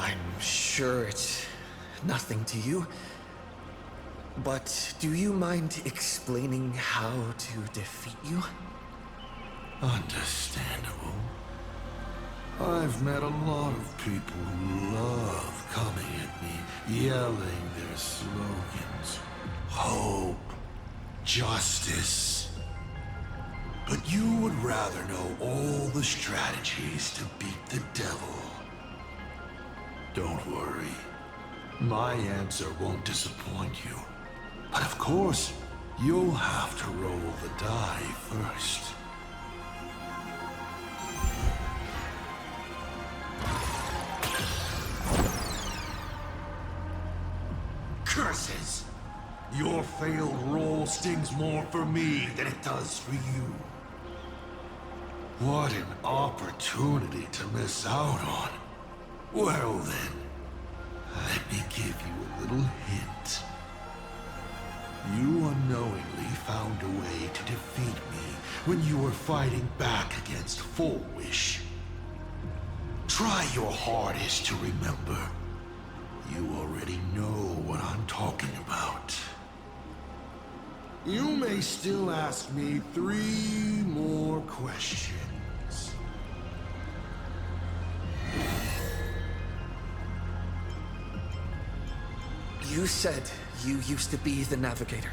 I'm sure it's nothing to you. But do you mind explaining how to defeat you? Understandable. I've met a lot of people who love coming at me, yelling their slogans. Hope, justice. But you would rather know all the strategies to beat the devil. Don't worry. My answer won't disappoint you. But of course, you'll have to roll the die first. Curses! Your failed roll stings more for me than it does for you. What an opportunity to miss out on. Well then, let me give you a little hint. You unknowingly found a way to defeat me when you were fighting back against Full Wish. Try your hardest to remember. You already know what I'm talking about. You may still ask me 3 more questions. You said you used to be the Navigator.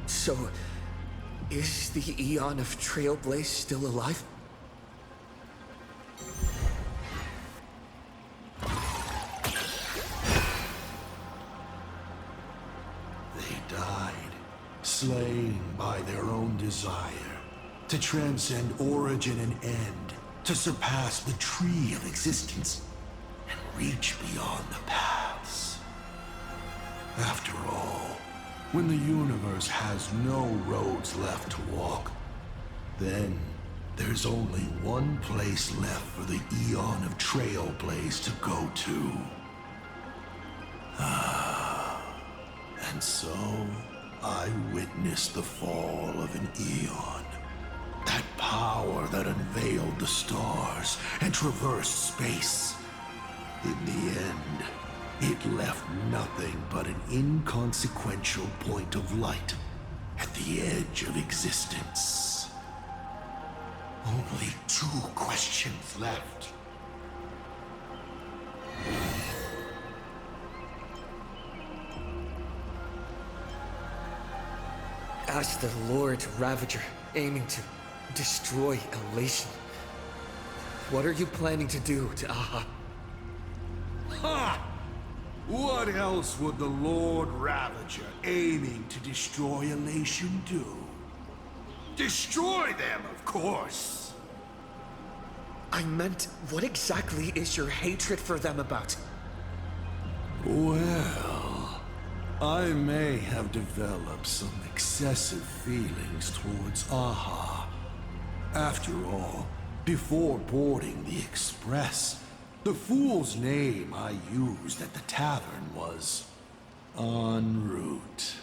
So, is the Eon of Trailblaze still alive? They died, slain by their own desire, to transcend origin and end, to surpass the tree of existence, and reach beyond the paths. After all, when the universe has no roads left to walk, then there's only one place left for the Eon of Trailblaze to go to. And so, I witnessed the fall of an Eon. That power that unveiled the stars and traversed space. In the end, it left nothing but an inconsequential point of light at the edge of existence. Only 2 questions left. As the Lord Ravager, aiming to destroy Elation, what are you planning to do to Aha? Ha! What else would the Lord Ravager aiming to destroy Elation do? Destroy them, of course! I meant, what exactly is your hatred for them about? Well, I may have developed some excessive feelings towards Aha. After all, before boarding the Express, the fool's name I used at the tavern was En route.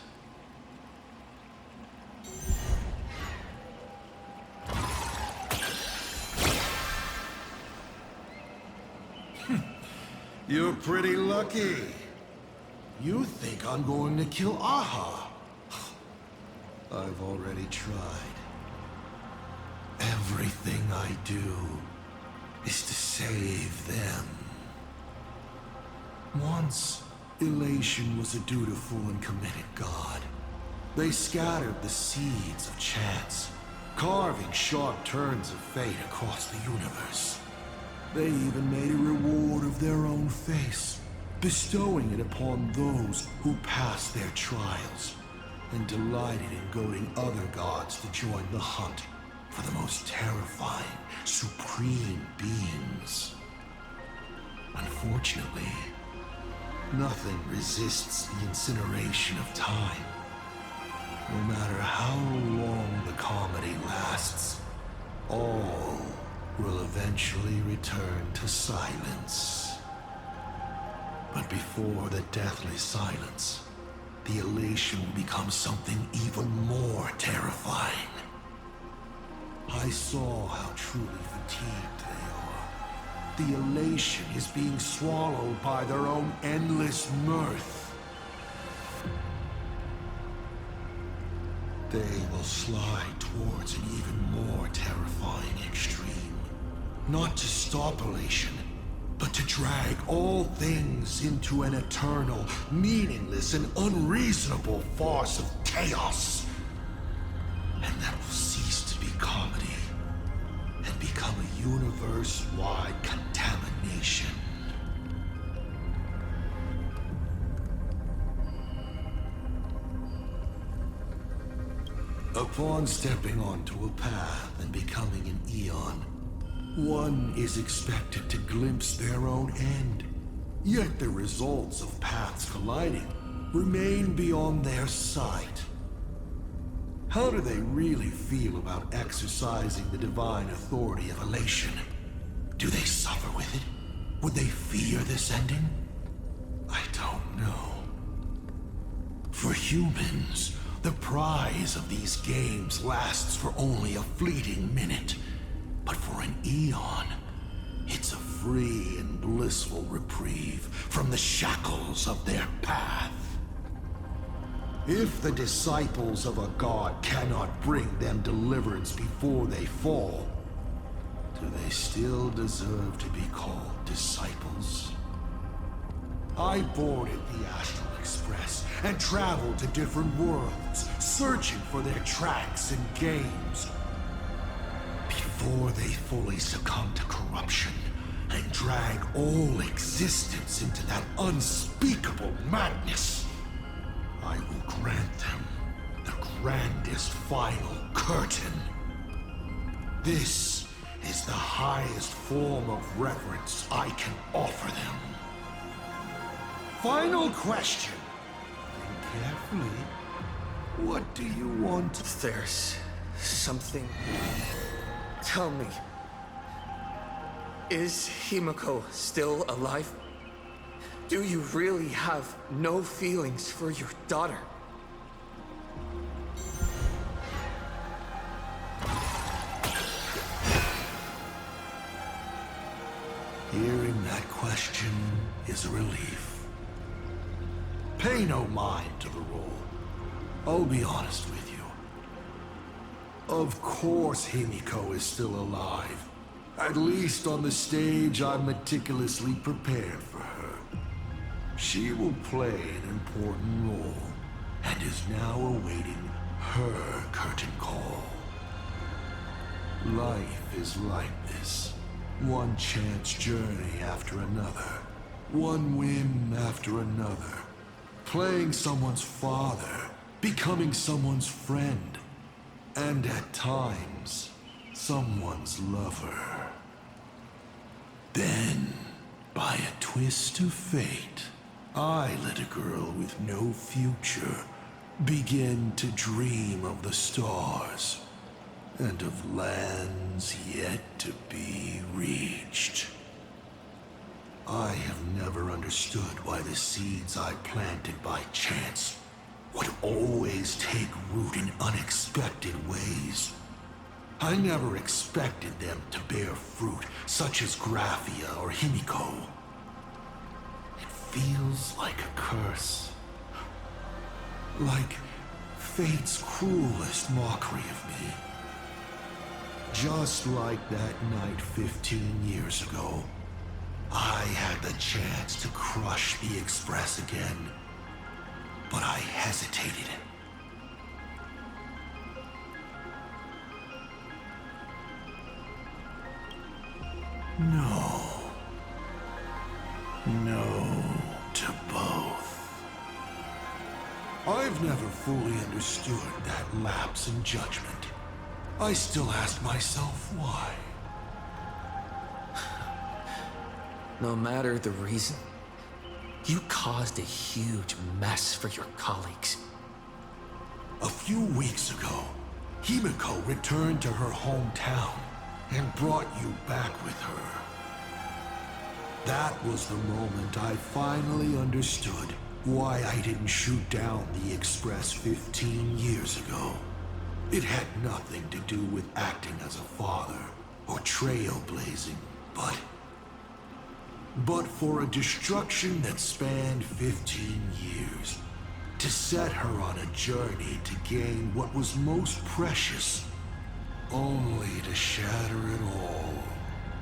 You're pretty lucky. You think I'm going to kill Aha? I've already tried. Everything I do is to save them. Once, Elation was a dutiful and committed god. They scattered the seeds of chance, carving sharp turns of fate across the universe. They even made a reward of their own face, bestowing it upon those who passed their trials, and delighted in goading other gods to join the hunt for the most terrifying, supreme beings. Unfortunately, nothing resists the incineration of time. No matter how long the comedy lasts, all will eventually return to silence. But before the deathly silence, the elation will become something even more terrifying. I saw how truly fatigued they are, the elation is being swallowed by their own endless mirth. They will slide towards an even more terrifying extreme. Not to stop elation, but to drag all things into an eternal, meaningless, and unreasonable farce of chaos. And that will cease to be comedy and become a universe-wide contamination. Upon stepping onto a path and becoming an Eon, one is expected to glimpse their own end. Yet the results of paths colliding remain beyond their sight. How do they really feel about exercising the divine authority of elation? Do they suffer with it? Would they fear this ending? I don't know. For humans, the prize of these games lasts for only a fleeting minute. But for an Eon, it's a free and blissful reprieve from the shackles of their path. If the disciples of a god cannot bring them deliverance before they fall, do they still deserve to be called disciples? I boarded the Astral Express and traveled to different worlds, searching for their tracks and games. Before they fully succumb to corruption and drag all existence into that unspeakable madness, I will grant them the grandest final curtain. This is the highest form of reverence I can offer them. Final question. Think carefully. What do you want? There's something... Tell me, is Himiko still alive? Do you really have no feelings for your daughter? Hearing that question is a relief. Pay no mind to the role. I'll be honest with you. Of course Himiko is still alive. At least on the stage I'm meticulously prepared for her. She will play an important role, and is now awaiting her curtain call. Life is like this. One chance journey after another. One win after another. Playing someone's father, becoming someone's friend, and at times, someone's lover. Then, by a twist of fate, I let a girl with no future begin to dream of the stars and of lands yet to be reached. I have never understood why the seeds I planted by chance would always take root in unexpected ways. I never expected them to bear fruit, such as Graphia or Himiko. It feels like a curse. Like fate's cruelest mockery of me. Just like that night 15 years ago, I had the chance to crush the Express again. But I hesitated. No. No to both. I've never fully understood that lapse in judgment. I still ask myself why. No matter the reason, you caused a huge mess for your colleagues. A few weeks ago, Himiko returned to her hometown and brought you back with her. That was the moment I finally understood why I didn't shoot down the Express 15 years ago. It had nothing to do with acting as a father or trailblazing, but but for a destruction that spanned 15 years, to set her on a journey to gain what was most precious, only to shatter it all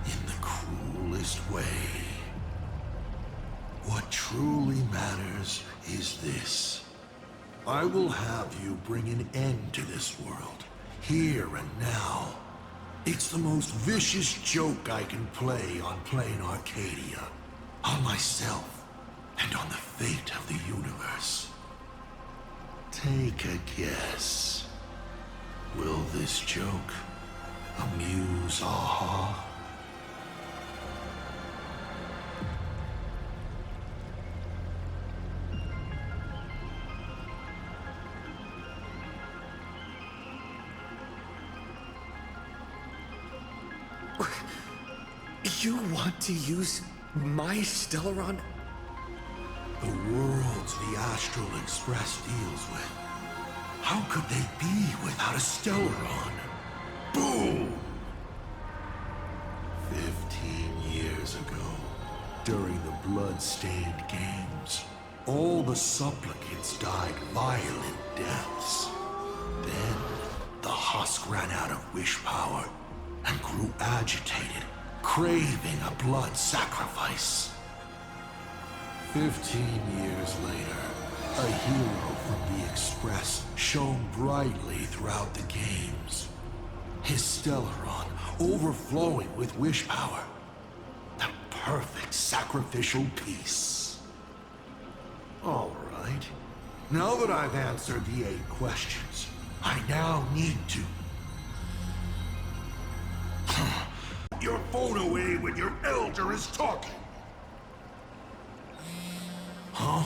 in the cruelest way. What truly matters is this. I will have you bring an end to this world, here and now. It's the most vicious joke I can play on plain Arcadia, on myself, and on the fate of the universe. Take a guess. Will this joke amuse Aha? You want to use my Stellaron? The worlds the Astral Express deals with. How could they be without a Stellaron? Boom! 15 years ago, during the blood-stained games, all the supplicants died violent deaths. Then, the husk ran out of wish power and grew agitated, craving a blood sacrifice. 15 years later, a hero from the Express shone brightly throughout the games. His Stellaron overflowing with wish power. The perfect sacrificial piece. All right. Now that I've answered the 8 questions, I now need to... your phone away when your elder is talking. Huh?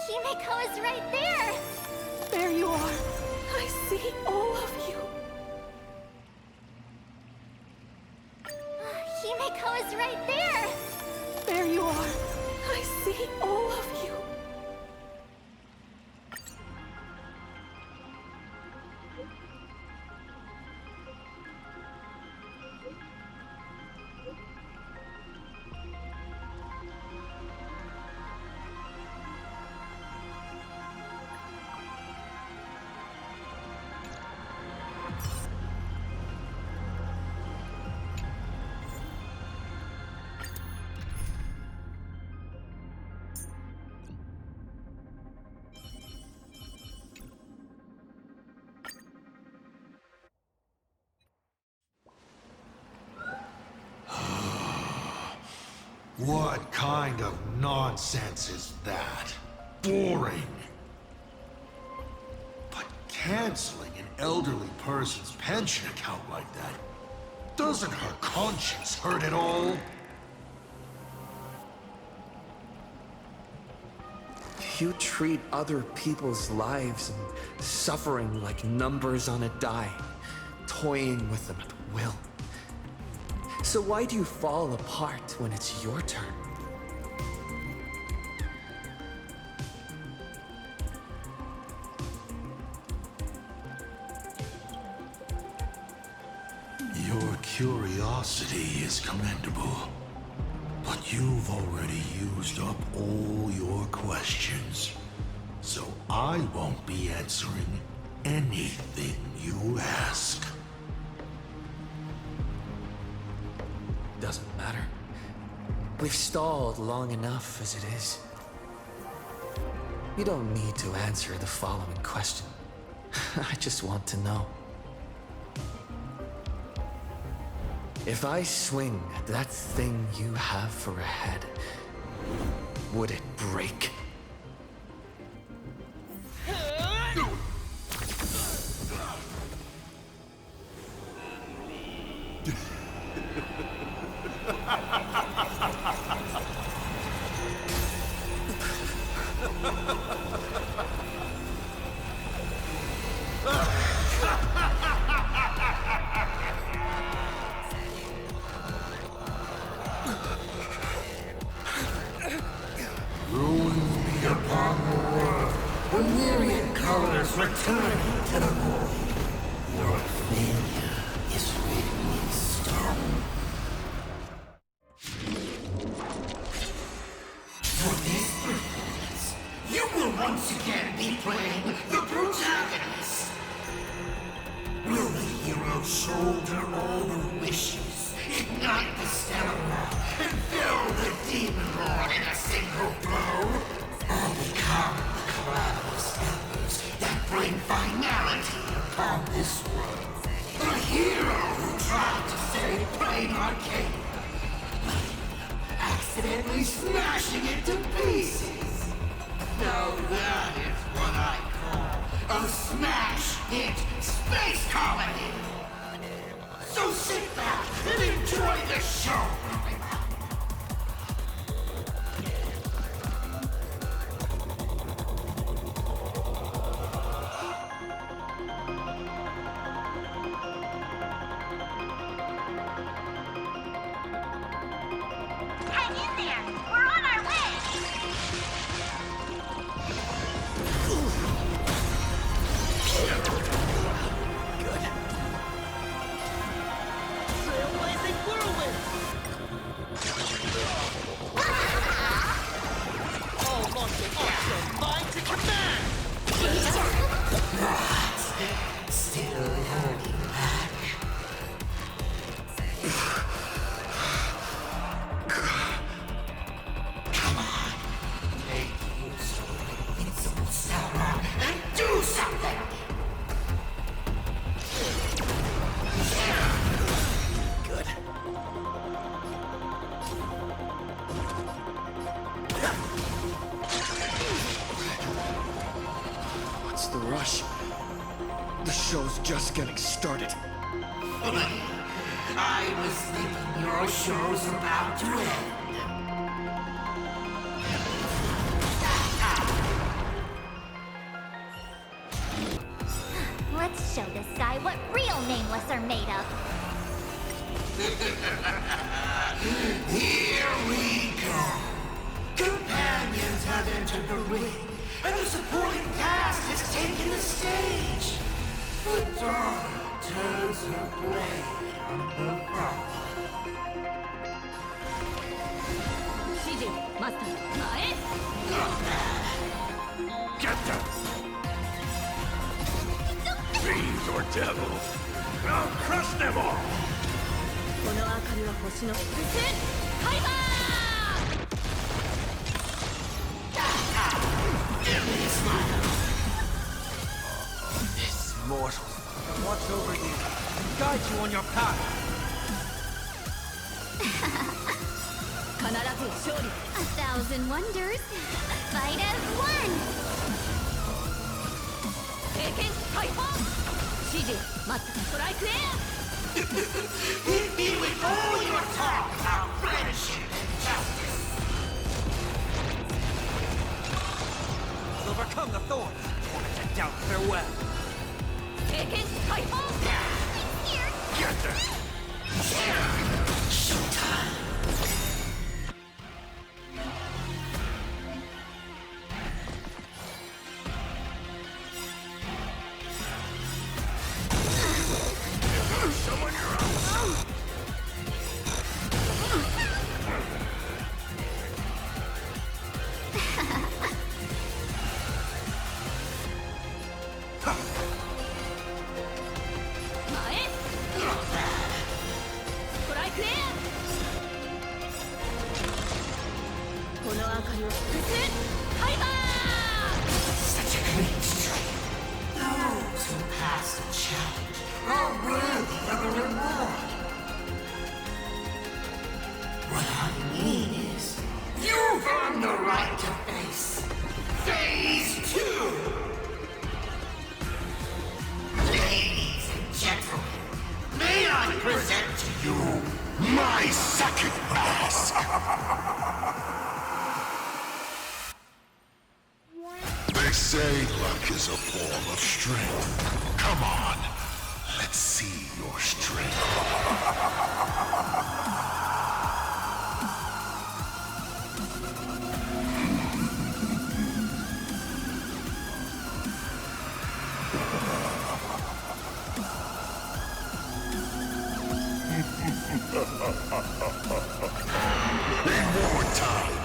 Himeko is right there! There you are. I see all of you. Himeko is right there! There you are. I see all of you. What kind of nonsense is that? Boring. But canceling an elderly person's pension account like that, doesn't her conscience hurt at all? You treat other people's lives and suffering like numbers on a die, toying with them at will. So why do you fall apart when it's your turn? Your curiosity is commendable, but you've already used up all your questions, so I won't be answering anything you ask. Doesn't matter. We've stalled long enough as it is. You don't need to answer the following question. I just want to know. If I swing at that thing you have for a head, would it break? returning to the void. Your failure is written in stone. For this performance, you will once again be playing the protagonist. Will the hero shoulder all the wishes, ignite the stellar rock, and fill the demon lord in a single blow? Or become the calamitous embers that bring finality upon this world? The hero who tried to save Plain Arcade, accidentally smashing it to pieces. Now that is what I call a smash hit space comedy. So sit back and enjoy the show. Hang in there! We're on our way! Trailblazing whirlwind! All monster awesome, mind to command! Still holding back. Come on. Take use of invincible Sauron and do something! Good. What's the rush? The show's just getting started. I was thinking your show's about to end. Let's show this guy what real nameless are made of. Here we go. Companions have entered the ring, and the supporting cast has taken the stage. The dawn turns her blade on the front. 指示マスター前 Get them! Fiends or devils! I'll crush them all! この明かりは星のカイバー This mortal. watch over you, guide you on your path. 必ず勝利 A thousand wonders. Fight as one. 経験解放指示マスターストライクエア Hit me with all your talk about friendship and justice. overcome the thorn. To doubt farewell. 経験解放 Here. Get them! Showtime. Someone you're on! 前ストライクエアこの明かりをカイバ Such a clean strike. Those who pass the challenge are worthy of a reward. What I mean is, you've earned the right to face Phase 2. Ladies and gentlemen, may I present to you my second mask. They say luck is a form of strength. Come on, let's see your strength. Need more time.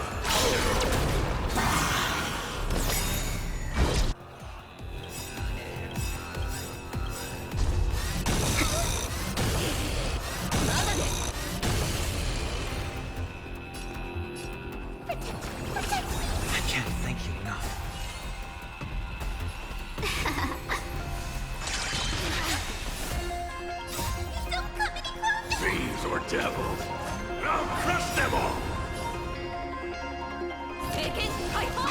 I can't thank you enough. Fiends or devils. I'll crush them all. 聖剣解放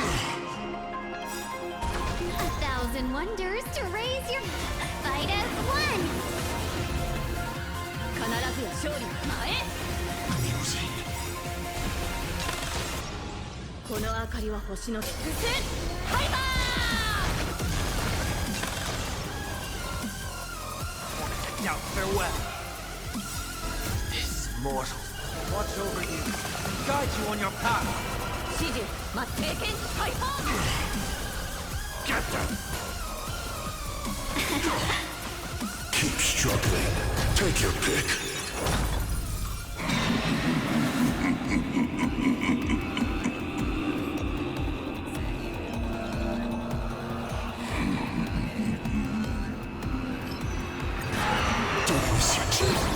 A thousand wonders to raise your fight as one. 必ずや勝利の前へ Amusing. この明かりは星の伏線ハイバー Now, farewell. This mortal will watch over you and guide you on your path. 指示聖剣解放 Get them. Keep struggling. Take your pick. Don't miss your chance.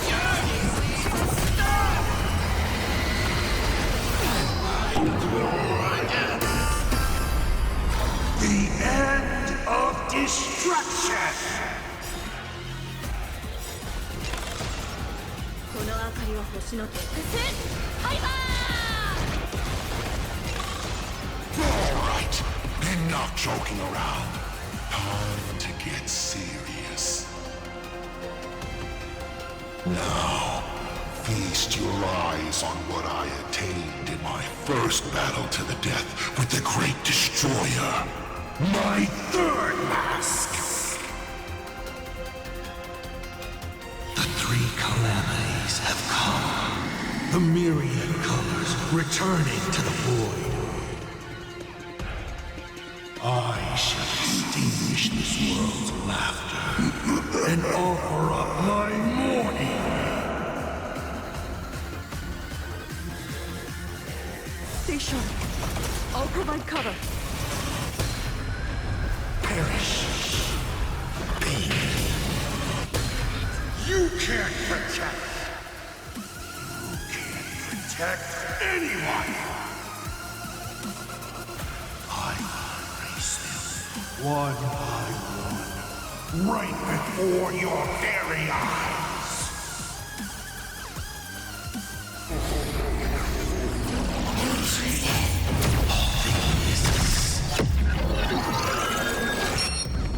The end of destruction! この明かりは星の伏線ハイバー Alright, enough joking around. Time to get serious. Now, feast your eyes on what I attained in my first battle to the death with the Great Destroyer. My third mask! The three calamities have come. The myriad colors returning to the void. I shall extinguish this world's laughter and offer up my mourning. Stay sharp. I'll provide cover. Perish. You can't protect! You can't protect anyone! I will erase them one by one, right before your very eyes.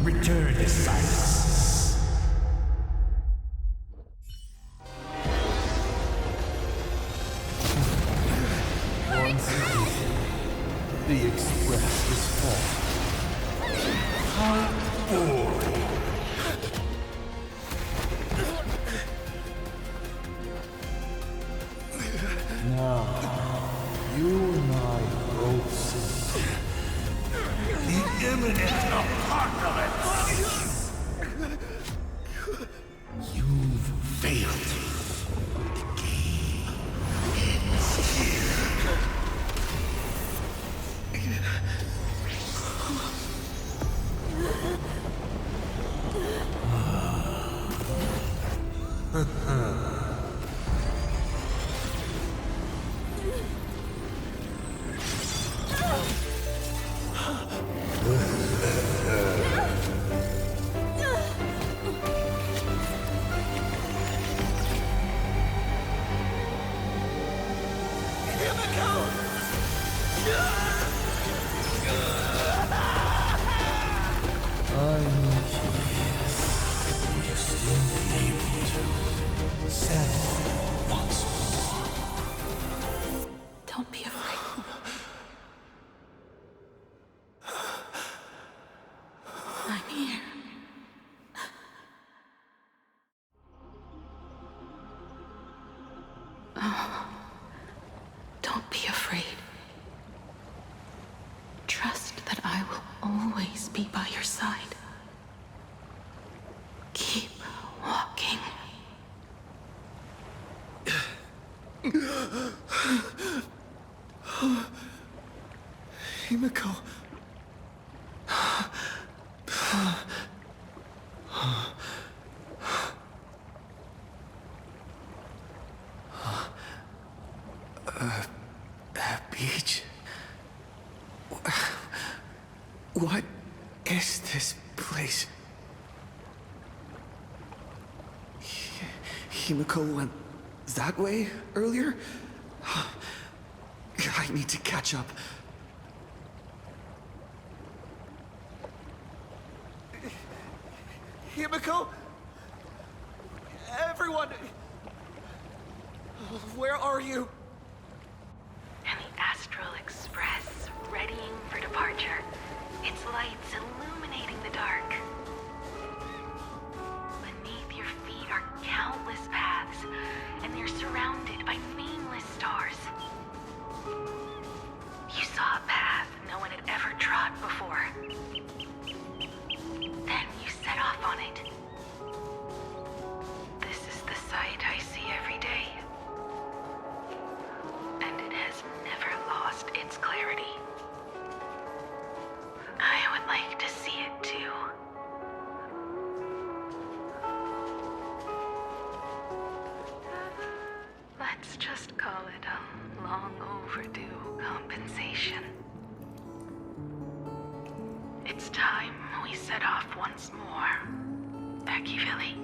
Return to silence. Once again, the express is full. How boring. Now, you and I both see the imminent apocalypse. You've failed. The game ends here. I'm curious. Will you still be able to Himiko. Beach. What is this place? Himiko went that way earlier? I need to catch up. Himiko? Everyone! Where are you? And the Astral Express, readying for departure. Its lights illuminating the dark. Beneath your feet are countless paths, and they're surrounded by nameless stars. You saw a path no one had ever trod before. Then you set off on it. This is the sight I see every day. And it has never lost its clarity. I would like to see it too. Let's just call it a long overdue compensation. It's time we set off once more, Akivilli.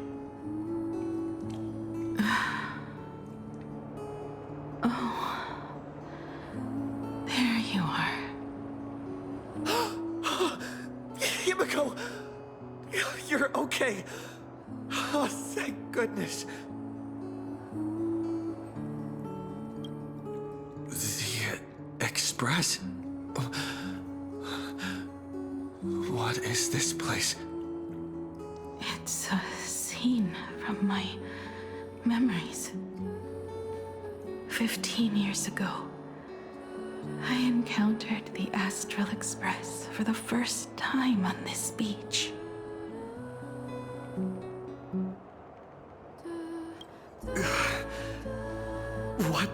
Oh, there you are. Himiko! You're okay. Oh, thank goodness. The Express? What is this place? It's a scene from my memories. 15 years ago, I encountered the Astral Express for the first time on this beach. What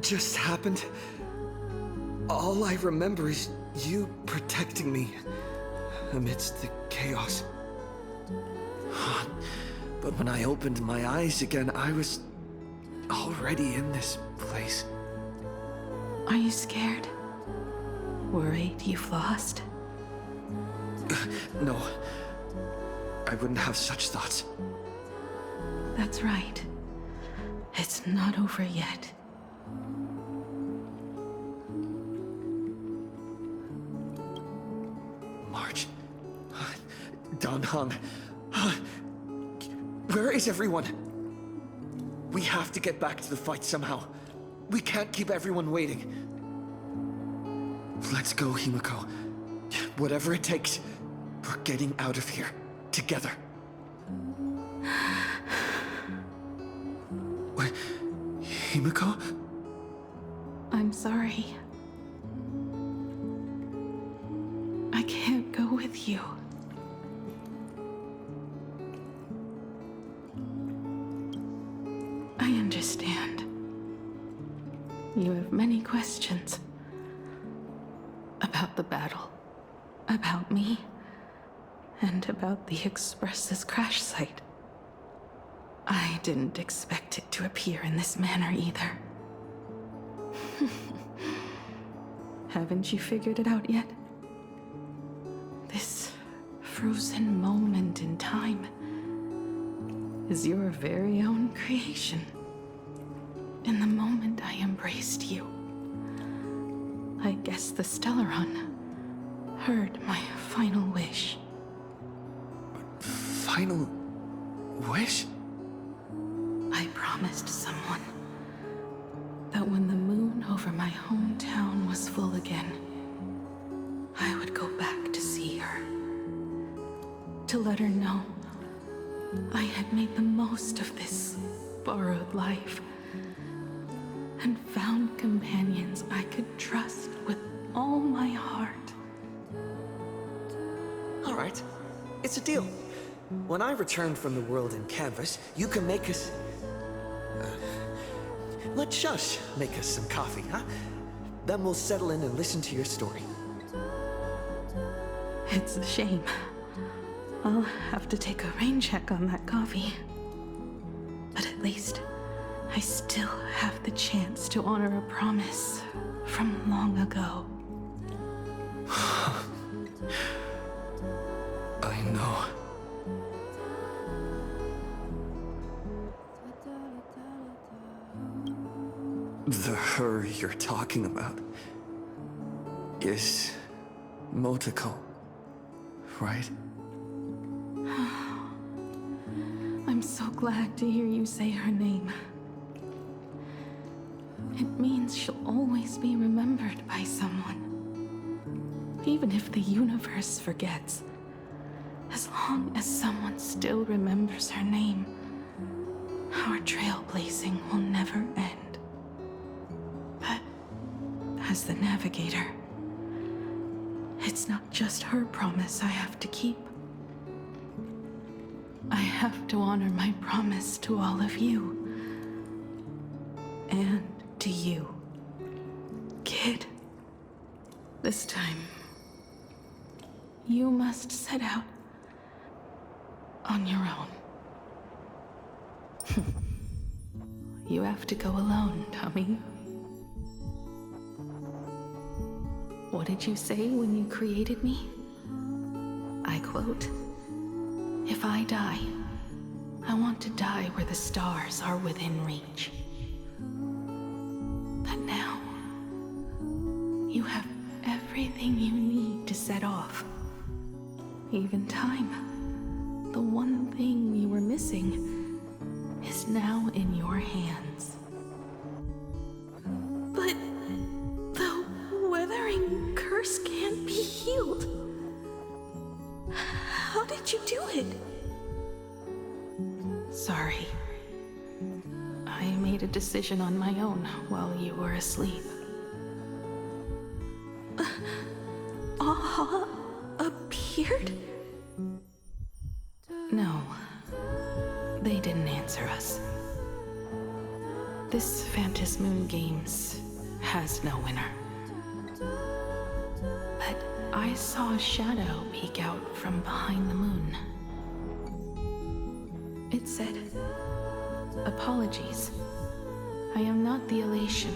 just happened? All I remember is you protecting me amidst the chaos. But when I opened my eyes again, I was already in this place. Are you scared? Worried you've lost? No, I wouldn't have such thoughts. That's right. It's not over yet. March. Danhang. Where is everyone? We have to get back to the fight somehow. We can't keep everyone waiting. Let's go, Himiko. Whatever it takes, we're getting out of here. Together. What? Himiko? I'm sorry. I can't go with you. I understand. You have many questions. About the battle. About me. And about the Express's crash site. I didn't expect it to appear in this manner either. Haven't you figured it out yet? This frozen moment in time is your very own creation. In the moment I embraced you, I guess the Stellaron heard my final wish. Final wish? I promised someone that when the moon over my hometown was full again, I would go back to see her. To let her know I had made the most of this borrowed life and found companions I could trust with all my heart. All right. It's a deal. When I return from the world in canvas, you can make us... let Shush make us some coffee, huh? Then we'll settle in and listen to your story. It's a shame. I'll have to take a rain check on that coffee. But at least I still have the chance to honor a promise from long ago. I know. The her you're talking about is Motoko, right? I'm so glad to hear you say her name. It means she'll always be remembered by someone. Even if the universe forgets, as long as someone still remembers her name, our trailblazing will never end. But as the navigator, it's not just her promise I have to keep. I have to honor my promise to all of you. And to you, kid. This time, you must set out on your own. You have to go alone, Tommy. What did you say when you created me? I quote, "If I die, I want to die where the stars are within reach." But now, you have everything you need to set off. Even time. The one thing you were missing is now in your hands. But the weathering curse can't be healed. How did you do it? Sorry. I made a decision on my own while you were asleep. Aha appeared? No. They didn't answer us. This Phantasmoon Games has no winner. But I saw a shadow peek out from behind the moon. It said, "Apologies. I am not the elation,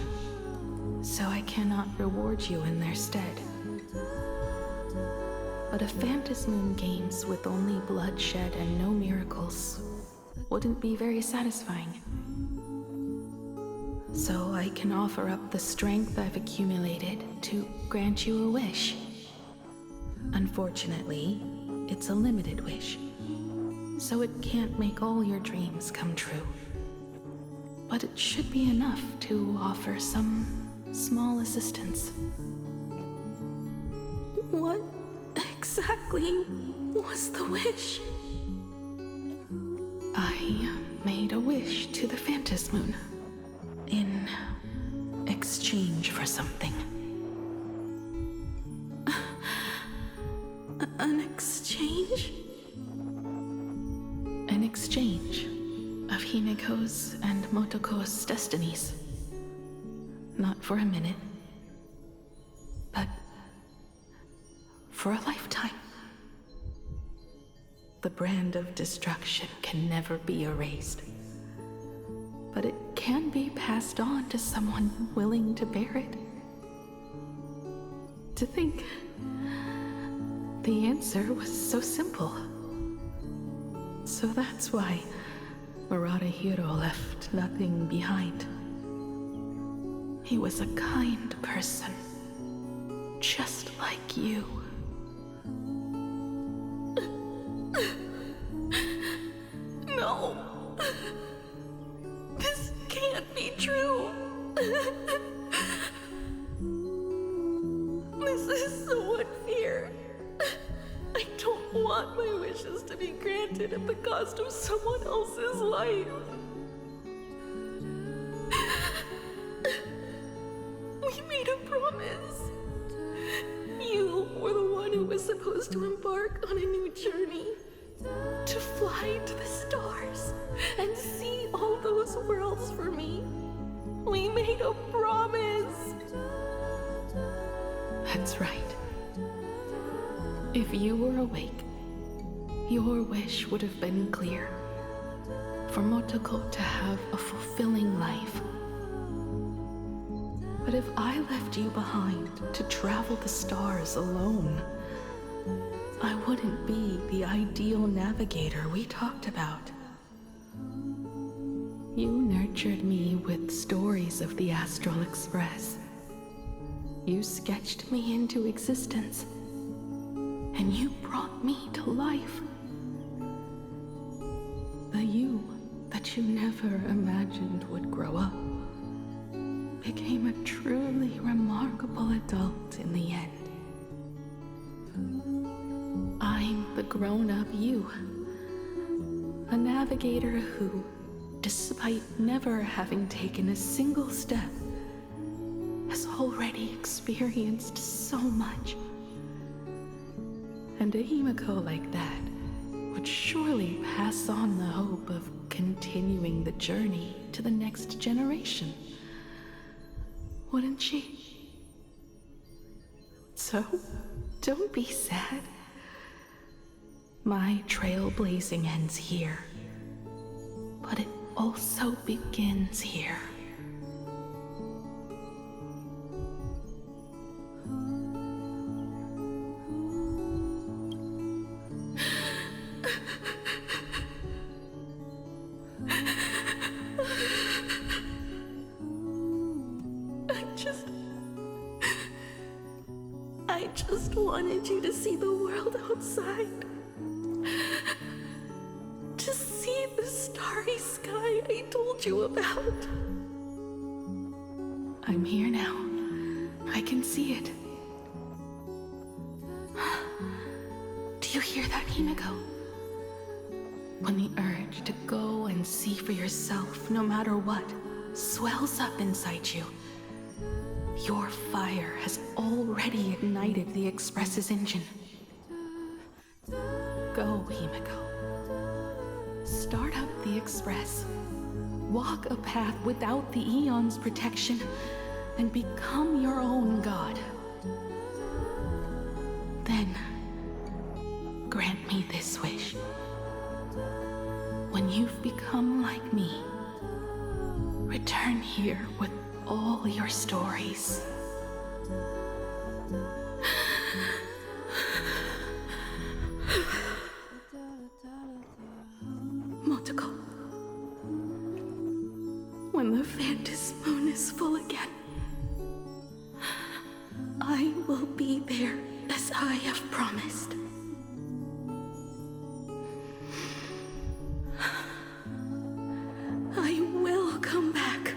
so I cannot reward you in their stead." But a Phantasmoon Games with only bloodshed and no miracles wouldn't be very satisfying. So I can offer up the strength I've accumulated to grant you a wish. Unfortunately, it's a limited wish, so it can't make all your dreams come true. But it should be enough to offer some small assistance. What exactly was the wish? I made a wish to the Phantasmoon in exchange for something. An exchange? An exchange of Himeko's and Motoko's destinies. Not for a minute, but for a lifetime. The brand of destruction can never be erased, but it can be passed on to someone willing to bear it. To think the answer was so simple. So that's why Murata-Hiro left nothing behind. He was a kind person, just like you. No! This can't be true! This is so unfair. I don't want my wishes to be granted at the cost of someone else's life. We made a promise. You were the one who was supposed to embark on a new journey. To fly to the stars and see all those worlds for me. We made a promise. That's right. If you were awake, your wish would have been clear. For Motoko to have a fulfilling life. But if I left you behind to travel the stars alone, I wouldn't be the ideal navigator we talked about. You nurtured me with stories of the Astral Express. You sketched me into existence, and you brought me to life. The you that you never imagined would grow up became a truly remarkable adult in the end. I'm the grown-up you, a navigator who, despite never having taken a single step, has already experienced so much. And a Himiko like that would surely pass on the hope of continuing the journey to the next generation. Wouldn't she? So, don't be sad. My trailblazing ends here, but it also begins here. I just wanted you to see the world outside. To see the starry sky I told you about. I'm here now. I can see it. Do you hear that, Himiko? When the urge to go and see for yourself, no matter what, swells up inside you, your fire has already ignited the Express's engine. Go, Himiko. Start up the Express. Walk a path without the Aeon's protection, and become your own god. Then, grant me this wish. When you've become like me, return here with all your stories. Motoko, when the Phantom moon is full again, I will be there as I have promised. I will come back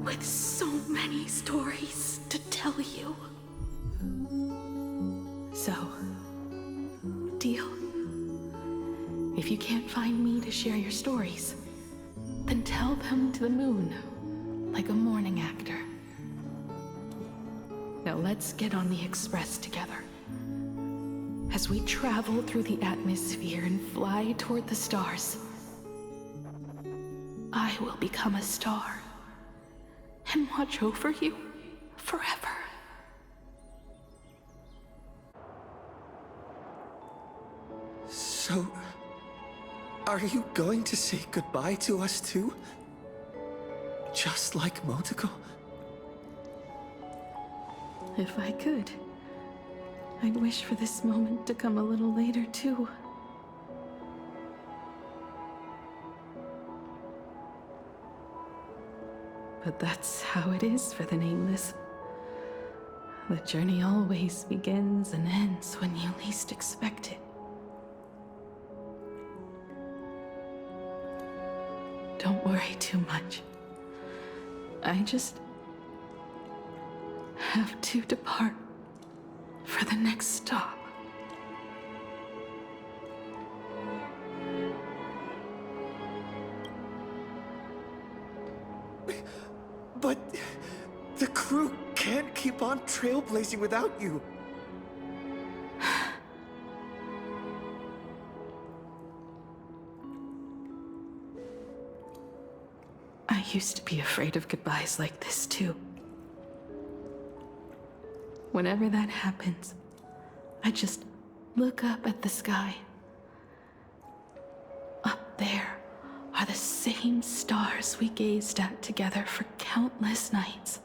with so many stories to tell you. So, deal? If you can't find me to share your stories, then tell them to the moon, like a morning actor. Now let's get on the Express together. As we travel through the atmosphere and fly toward the stars, I will become a star and watch over you forever. So, are you going to say goodbye to us too? Just like Motoko? If I could, I'd wish for this moment to come a little later too. But that's how it is for the Nameless. The journey always begins and ends when you least expect it. Don't worry too much. I just have to depart for the next stop. But the crew can't keep on trailblazing without you. I used to be afraid of goodbyes like this too. Whenever that happens, I just look up at the sky. Up there are the same stars we gazed at together for countless nights.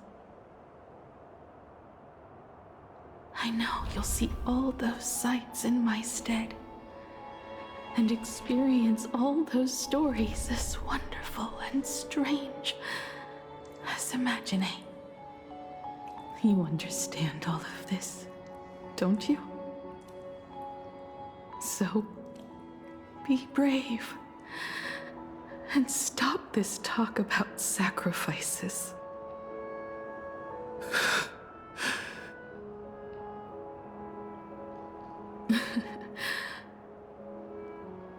I know you'll see all those sights in my stead and experience all those stories as wonderful and strange as imagining. You understand all of this, don't you? So, be brave and stop this talk about sacrifices.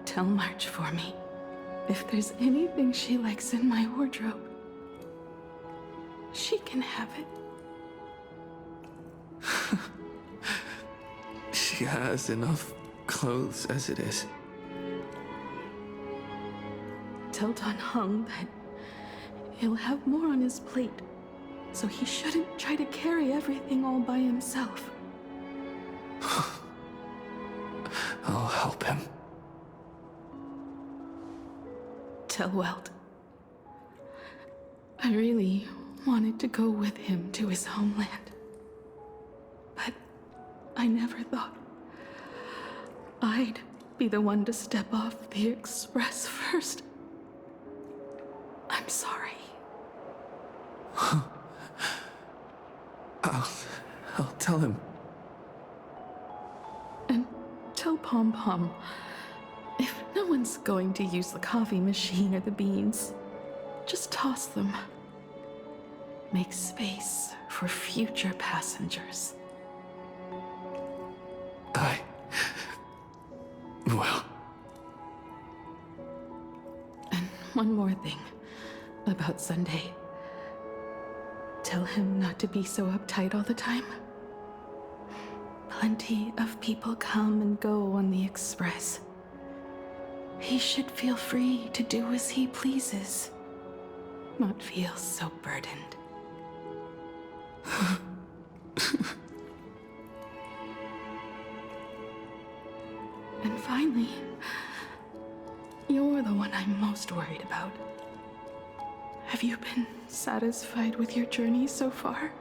Tell March for me if there's anything she likes in my wardrobe. She can have it. She has enough clothes as it is. Tell Don Hung that he'll have more on his plate, so he shouldn't try to carry everything all by himself. I'll help him. Tell Welt. I really wanted to go with him to his homeland. But I never thought I'd be the one to step off the express first. I'm sorry. I'll tell him. And tell Pom Pom, if no one's going to use the coffee machine or the beans, just toss them. Make space for future passengers. Well. And one more thing about Sunday. Tell him not to be so uptight all the time. Plenty of people come and go on the express. He should feel free to do as he pleases, not feel so burdened. And finally, you're the one I'm most worried about. Have you been satisfied with your journey so far?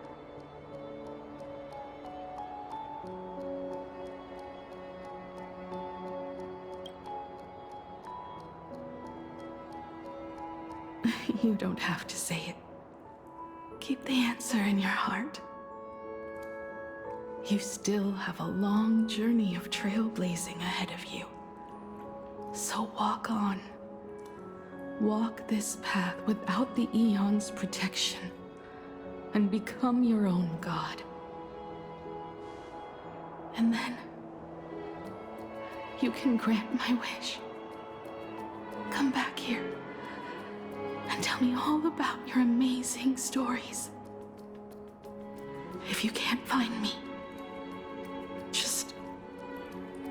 You don't have to say it. Keep the answer in your heart. You still have a long journey of trailblazing ahead of you. So walk on. Walk this path without the Eon's protection, and become your own god. And then, you can grant my wish. Come back here and tell me all about your amazing stories. If you can't find me, just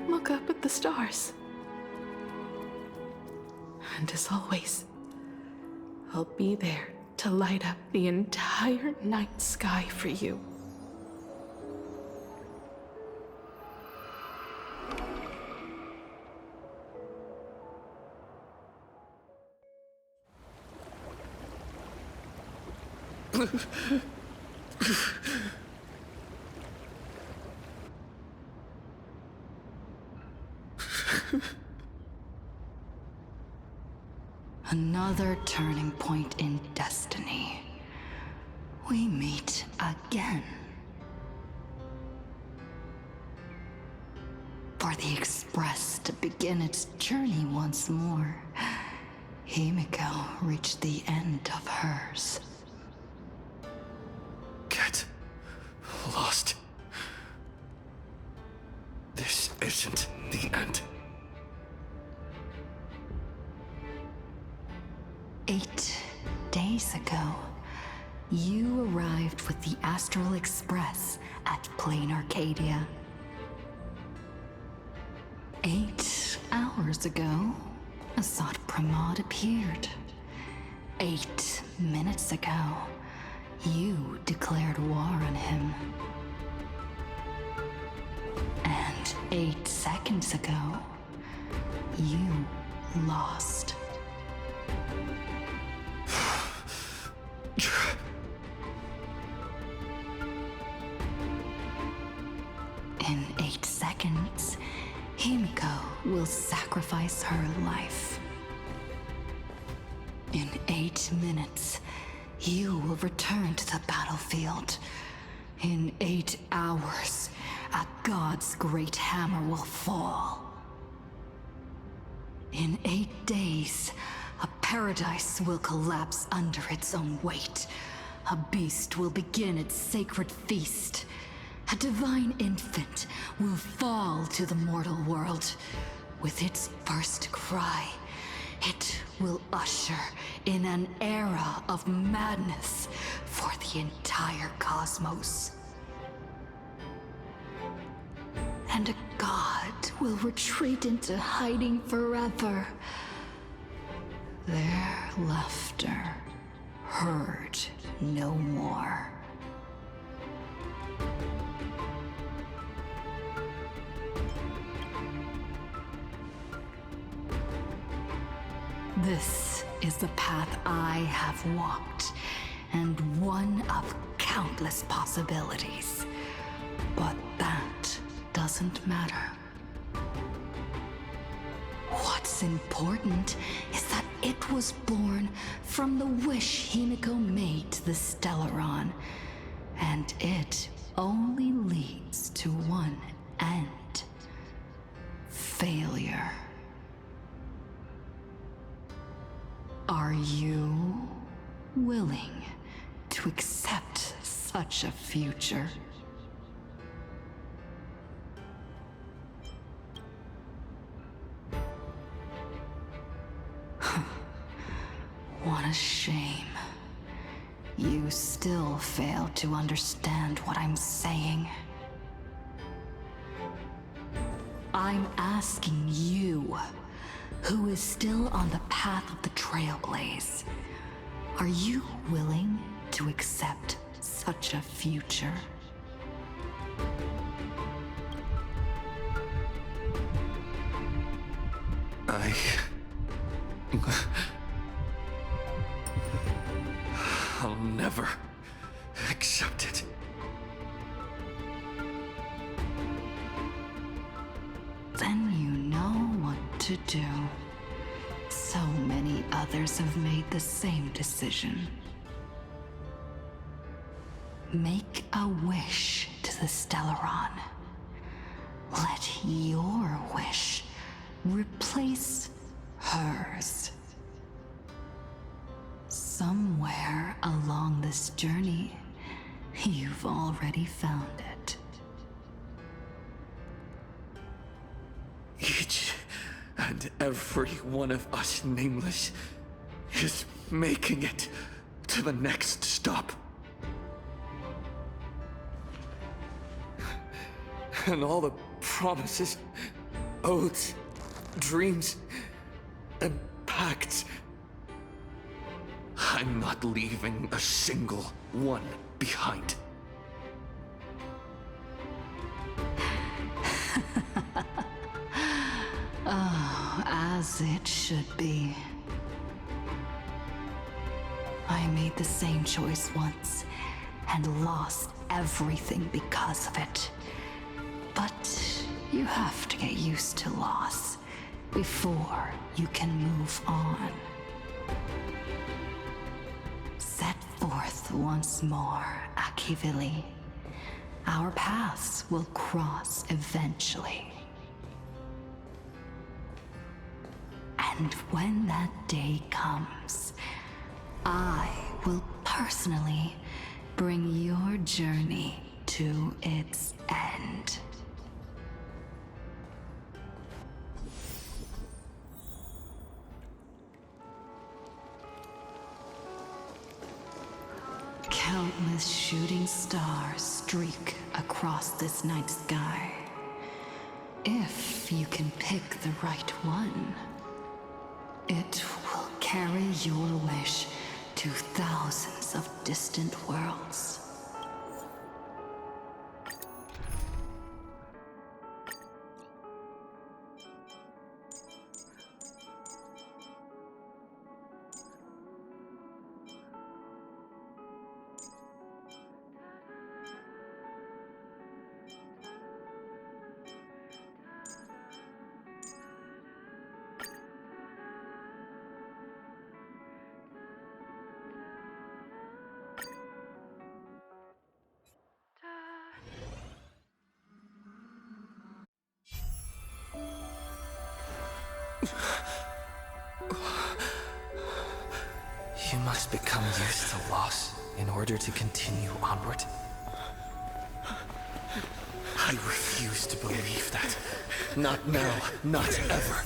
look up at the stars. And as always, I'll be there to light up the entire night sky for you. Another turning point in destiny. We meet again. For the Express to begin its journey once more, Himiko reached the end of hers. Get lost. This isn't the end. 8 days ago, you arrived with the Astral Express at Plain Arcadia. 8 hours ago, Assad Pramod appeared. 8 minutes ago, you declared war on him. And 8 seconds ago, you lost. In 8 seconds, Himiko will sacrifice her life. In 8 minutes, you will return to the battlefield. In 8 hours, a god's great hammer will fall. In 8 days, a paradise will collapse under its own weight. A beast will begin its sacred feast. A divine infant will fall to the mortal world. With its first cry, it will usher in an era of madness for the entire cosmos. And a god will retreat into hiding forever. Their laughter heard no more. This is the path I have walked, and one of countless possibilities. But that doesn't matter. What's important is that it was born from the wish Himiko made to the Stellaron, and it only leads to one end: failure. Are you willing to accept such a future? What a shame. You still fail to understand what I'm saying. I'm asking you, who is still on the path of the Trailblaze, are you willing to accept such a future? I'll never accept it. Then you know what to do. So many others have made the same decision. Make a wish to the Stellaron. Let your wish replace hers. Somewhere along this journey, you've already found it. Each and every one of us nameless is making it to the next stop. And all the promises, oaths, dreams, and pacts, I'm not leaving a single one behind. Oh, as it should be. I made the same choice once and lost everything because of it. But you have to get used to loss before you can move on. Set forth once more, Akivili. Our paths will cross eventually. And when that day comes, I will personally bring your journey to its end. Countless shooting stars streak across this night sky. If you can pick the right one, it will carry your wish to thousands of distant worlds. You must become used to loss in order to continue onward. I refuse to believe that. Not now, not ever.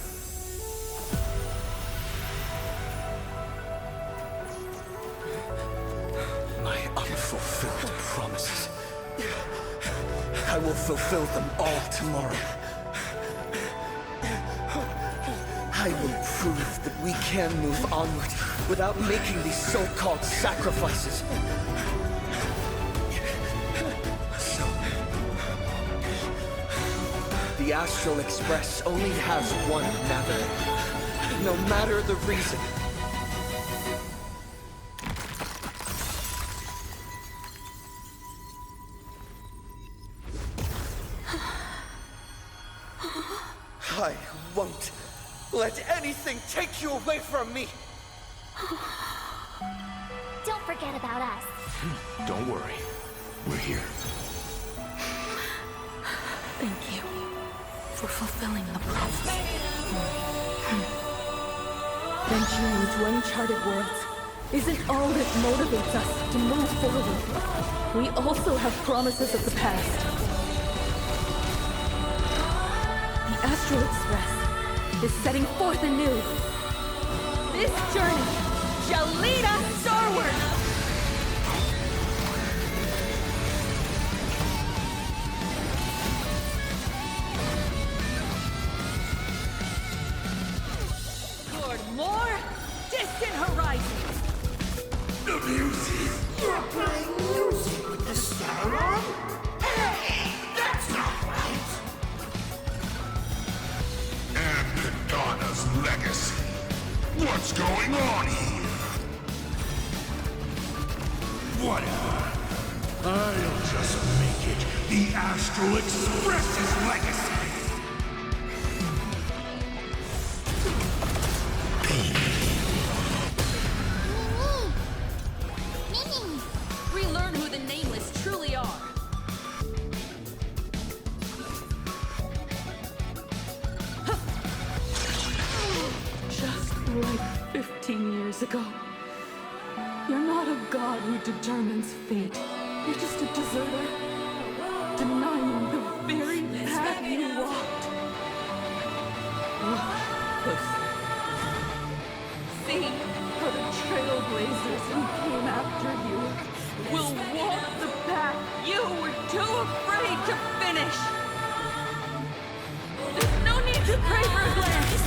My unfulfilled promises. I will fulfill them all tomorrow. I will prove that we can move onward without making these so-called sacrifices. So, the Astral Express only has one navigator, no matter the reason. I won't let anything take you away from me! Don't forget about us. Don't worry. We're here. Thank you for fulfilling the promise. Venturing into uncharted worlds isn't all that motivates us to move forward. We also have promises of the past. The Astral Express is setting forth anew. This journey shall lead us starward! Toward more distant horizons! The music! You're playing music with the Scatteron? Hey, that's not right! And Pagana's legacy. What's going on here? Whatever. I'll just make it the Astral Express's legacy. Relearn who the Nameless truly are. Just like 15 years ago. You're not a god who determines fate. You're just a deserter, denying the very path you walked. Look closely. See how the trailblazers who came after you will walk the path you were too afraid to finish. There's no need to pray for a glance.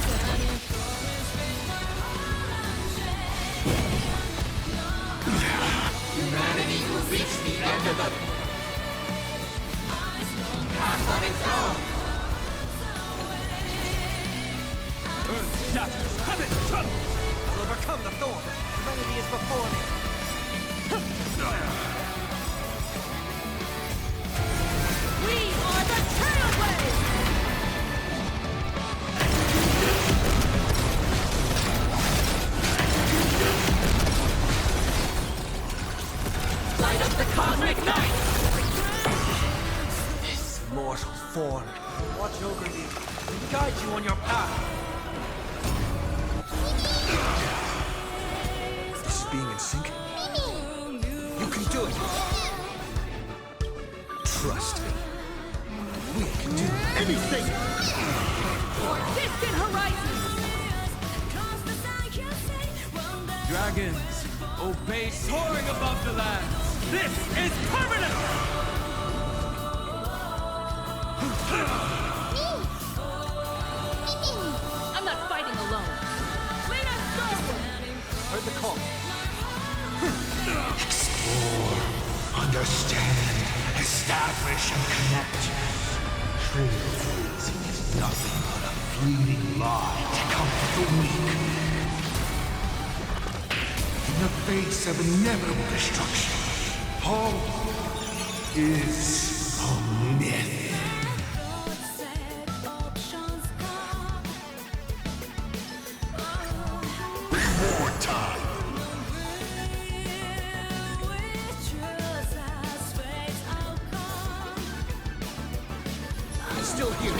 Humanity will reach the end of the path of its own! Earth shatters, heaven trembles! I'll overcome the thorn! Humanity is before me! We are the Trailblazers! Light up the cosmic night! This mortal form. Watch over you and guide you on your path! This being in sync. You can do it. Trust me. We can do anything. Distant horizons! Dragons, obey soaring above the lands! This is permanent! I'm not fighting alone. Lead us forward! Heard the call. Understand, establish, and connect. Trail freezing is nothing but a fleeting lie to comfort the weak. In the face of inevitable destruction, hope is a myth. More time. Still here.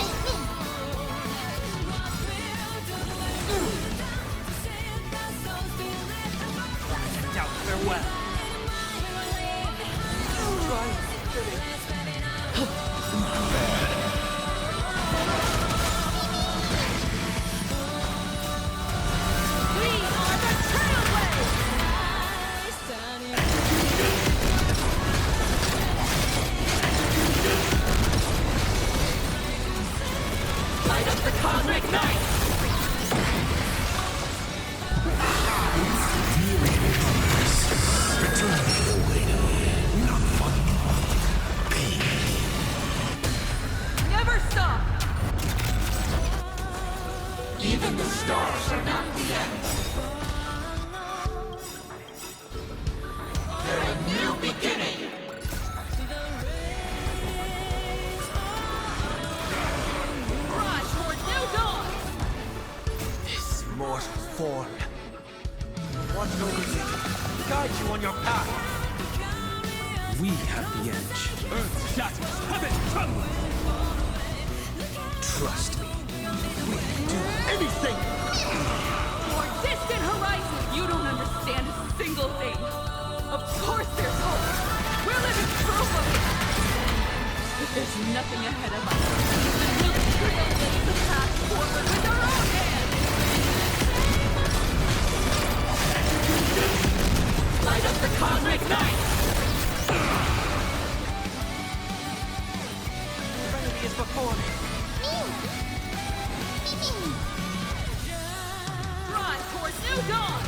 Now, farewell. Light up the cosmic night! Never stop! Even the stars are not the end. They're a new beginning. Rise toward new dawn! This mortal form. Watch over you. Guide you on your path. We have the edge. Earth shatters. Heaven trembles. Trust me. We can do anything. For distant horizon, you don't understand a single thing. Of course there's hope. We're living proof of it. But there's nothing ahead of us. We'll trailblaze the path forward with our own hands. Light up the cosmic night! The remedy is before me. Drive towards new dawn!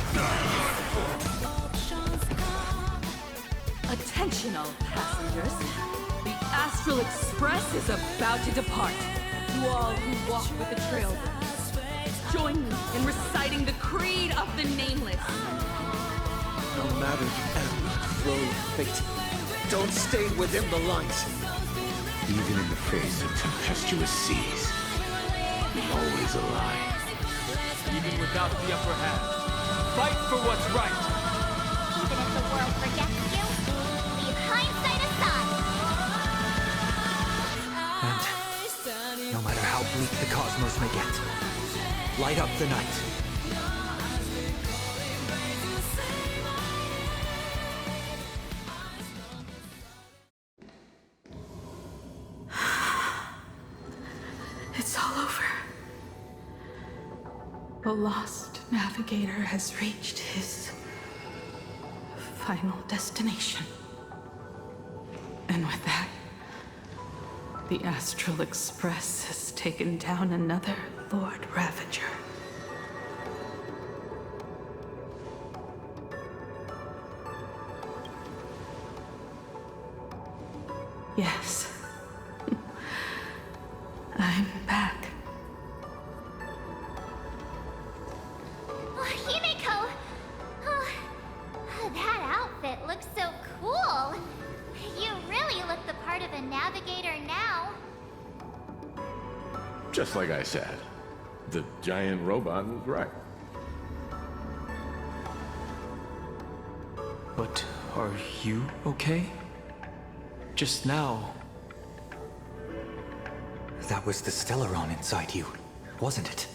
Attention all passengers. The Astral Express is about to depart. To all who walk with the Trailblaze, join me in reciting the Creed of the Nameless. No matter the ebb and flow of fate, don't stay within the lines. Even in the face of tempestuous seas, always alive. Even without the upper hand, fight for what's right. Even if the world forgets you, leave hindsight aside. And no matter how bleak the cosmos may get, light up the night. It's all over. The lost navigator has reached his final destination. And with that, the Astral Express has taken down another Lord Ravager. Yes. I'm back. Oh, Himeko! Oh, that outfit looks so cool. You really look the part of a navigator now. Just like I said, the giant robot was right. But are you okay? Just now, that was the Stellaron inside you, wasn't it?